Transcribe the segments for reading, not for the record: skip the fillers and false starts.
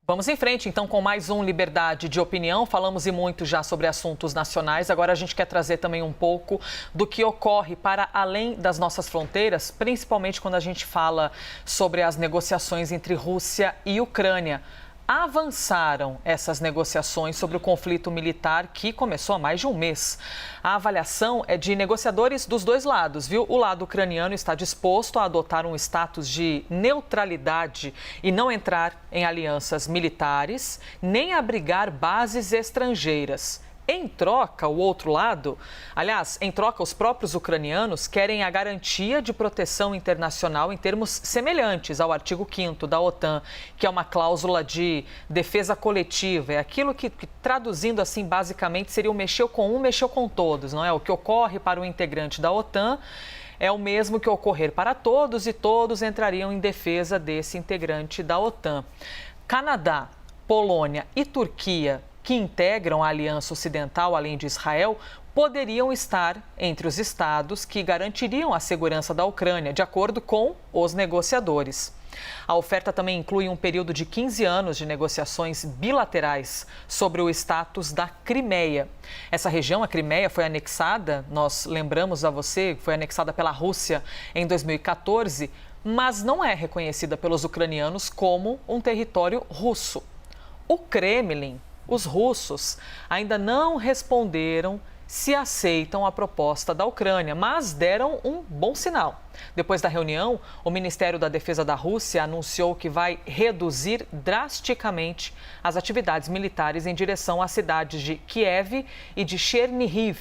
Vamos em frente, então, com mais um Liberdade de Opinião. Falamos e muito já sobre assuntos nacionais. Agora a gente quer trazer também um pouco do que ocorre para além das nossas fronteiras, principalmente quando a gente fala sobre as negociações entre Rússia e Ucrânia. Avançaram essas negociações sobre o conflito militar que começou há mais de um mês. A avaliação é de negociadores dos dois lados, viu? O lado ucraniano está disposto a adotar um status de neutralidade e não entrar em alianças militares, nem abrigar bases estrangeiras. Em troca, o outro lado, aliás, em troca, os próprios ucranianos querem a garantia de proteção internacional em termos semelhantes ao artigo 5º da OTAN, que é uma cláusula de defesa coletiva. É aquilo que traduzindo assim, basicamente, seria o mexeu com um, mexeu com todos, não é? O que ocorre para o integrante da OTAN é o mesmo que ocorrer para todos e todos entrariam em defesa desse integrante da OTAN. Canadá, Polônia e Turquia, que integram a Aliança Ocidental, além de Israel, poderiam estar entre os estados que garantiriam a segurança da Ucrânia, de acordo com os negociadores. A oferta também inclui um período de 15 anos de negociações bilaterais sobre o status da Crimeia. Essa região, a Crimeia, foi anexada, nós lembramos a você, foi anexada pela Rússia em 2014, mas não é reconhecida pelos ucranianos como um território russo. O Kremlin, os russos, ainda não responderam se aceitam a proposta da Ucrânia, mas deram um bom sinal. Depois da reunião, o Ministério da Defesa da Rússia anunciou que vai reduzir drasticamente as atividades militares em direção às cidades de Kiev e de Chernihiv.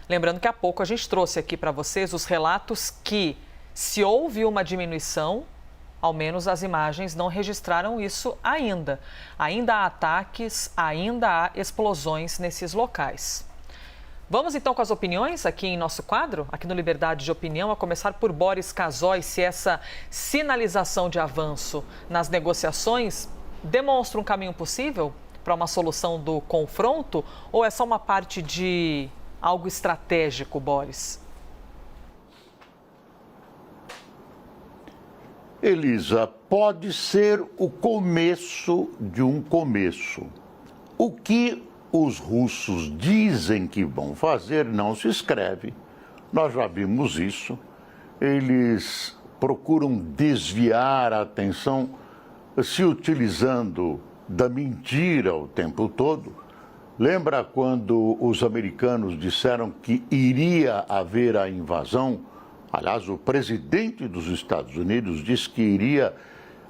Lembrando que há pouco a gente trouxe aqui para vocês os relatos que, se houve uma diminuição, ao menos as imagens não registraram isso ainda. Ainda há ataques, ainda há explosões nesses locais. Vamos então com as opiniões aqui em nosso quadro, aqui no Liberdade de Opinião, a começar por Boris Casoy, se essa sinalização de avanço nas negociações demonstra um caminho possível para uma solução do confronto ou é só uma parte de algo estratégico, Boris? Elisa, pode ser o começo de um começo. O que os russos dizem que vão fazer não se escreve. Nós já vimos isso. Eles procuram desviar a atenção se utilizando da mentira o tempo todo. Lembra quando os americanos disseram que iria haver a invasão? Aliás, o presidente dos Estados Unidos disse que iria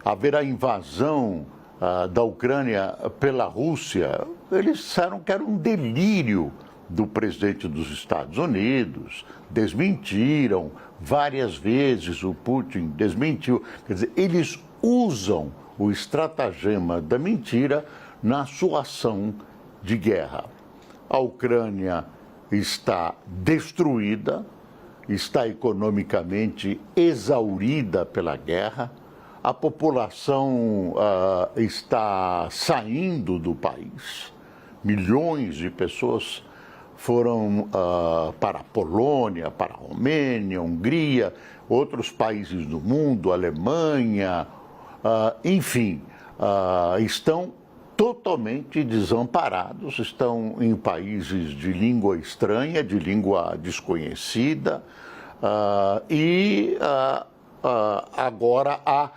haver a invasão da Ucrânia pela Rússia. Eles disseram que era um delírio do presidente dos Estados Unidos, desmentiram várias vezes, o Putin desmentiu. Quer dizer, eles usam o estratagema da mentira na sua ação de guerra. A Ucrânia está destruída, está economicamente exaurida pela guerra, a população está saindo do país, milhões de pessoas foram para a Polônia, para a Romênia, Hungria, outros países do mundo, Alemanha, enfim, estão totalmente desamparados, estão em países de língua estranha, de língua desconhecida, agora há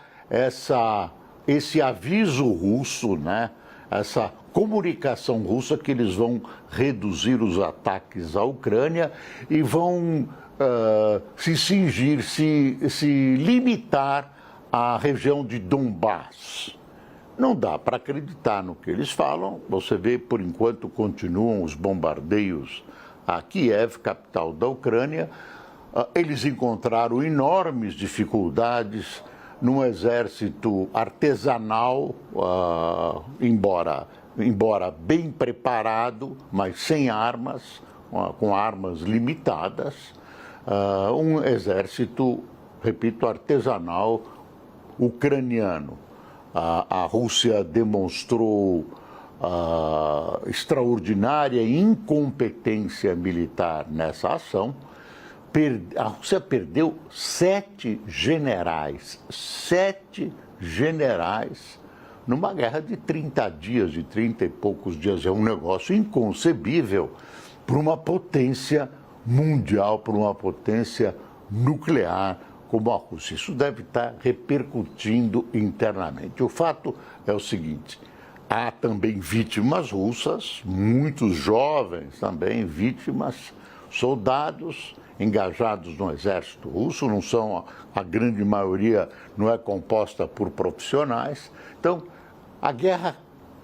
esse aviso russo, né? Essa comunicação russa que eles vão reduzir os ataques à Ucrânia e vão se cingir, se limitar à região de Donbás. Não dá para acreditar no que eles falam. Você vê, por enquanto, continuam os bombardeios a Kiev, capital da Ucrânia. Eles encontraram enormes dificuldades num exército artesanal, embora bem preparado, mas sem armas, com armas limitadas. Um exército, repito, artesanal ucraniano. A Rússia demonstrou extraordinária incompetência militar nessa ação. A Rússia perdeu 7 generais numa guerra de 30 dias, de 30 e poucos dias. É um negócio inconcebível para uma potência mundial, para uma potência nuclear como a Rússia. Isso deve estar repercutindo internamente. O fato é o seguinte: há também vítimas russas, muitos jovens também vítimas, soldados engajados no exército russo, não são a grande maioria, não é composta por profissionais. Então, a guerra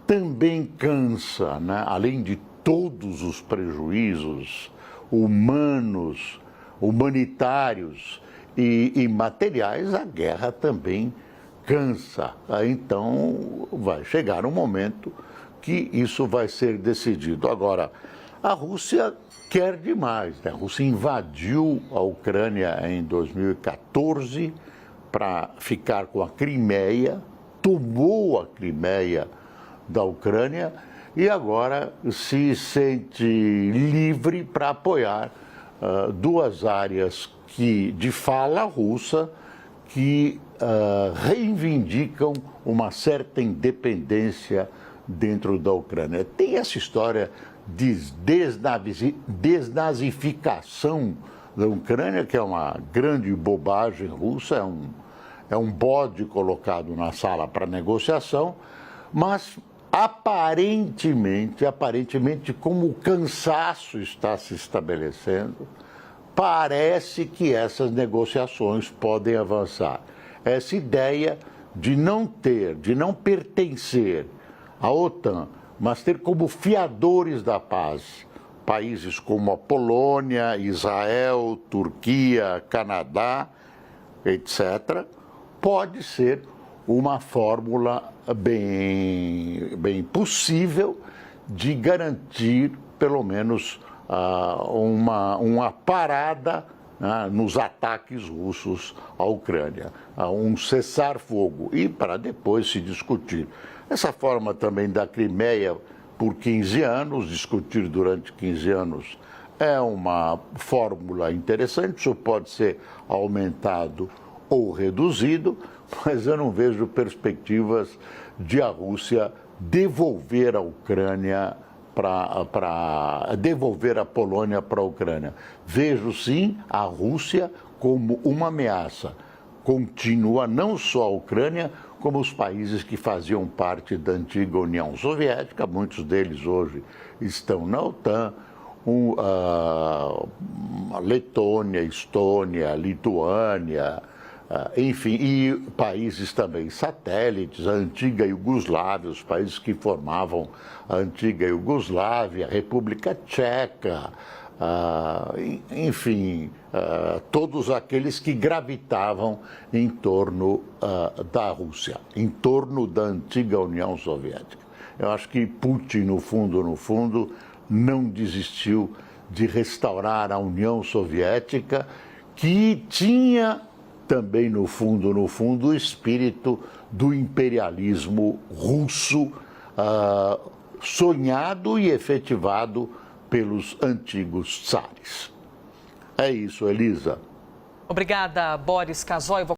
também cansa, né? Além de todos os prejuízos humanos, humanitários e materiais, a guerra também cansa. Então, vai chegar um momento que isso vai ser decidido. Agora, a Rússia quer demais, né? A Rússia invadiu a Ucrânia em 2014 para ficar com a Crimeia, tomou a Crimeia da Ucrânia e agora se sente livre para apoiar duas áreas de fala russa que reivindicam uma certa independência dentro da Ucrânia. Tem essa história de desnazificação da Ucrânia, que é uma grande bobagem russa, é um bode colocado na sala para negociação, mas aparentemente, como o cansaço está se estabelecendo, parece que essas negociações podem avançar. Essa ideia de não pertencer à OTAN, mas ter como fiadores da paz países como a Polônia, Israel, Turquia, Canadá, etc., pode ser uma fórmula bem possível de garantir, pelo menos, uma parada nos ataques russos à Ucrânia, um cessar-fogo, e para depois se discutir. Essa forma também da Crimeia por 15 anos, discutir durante 15 anos, é uma fórmula interessante. Isso pode ser aumentado ou reduzido, mas eu não vejo perspectivas de a Rússia devolver a Ucrânia devolver a Polônia para a Ucrânia. Vejo sim a Rússia como uma ameaça contínua, não só a Ucrânia, como os países que faziam parte da antiga União Soviética. Muitos deles hoje estão na OTAN, a Letônia, Estônia, Lituânia, enfim, e países também satélites, a antiga Iugoslávia, os países que formavam a antiga Iugoslávia, a República Tcheca, enfim, todos aqueles que gravitavam em torno da Rússia, em torno da antiga União Soviética. Eu acho que Putin, no fundo, não desistiu de restaurar a União Soviética, que tinha também, no fundo, o espírito do imperialismo russo, sonhado e efetivado pelos antigos tsares. É isso, Elisa. Obrigada, Boris Casoy.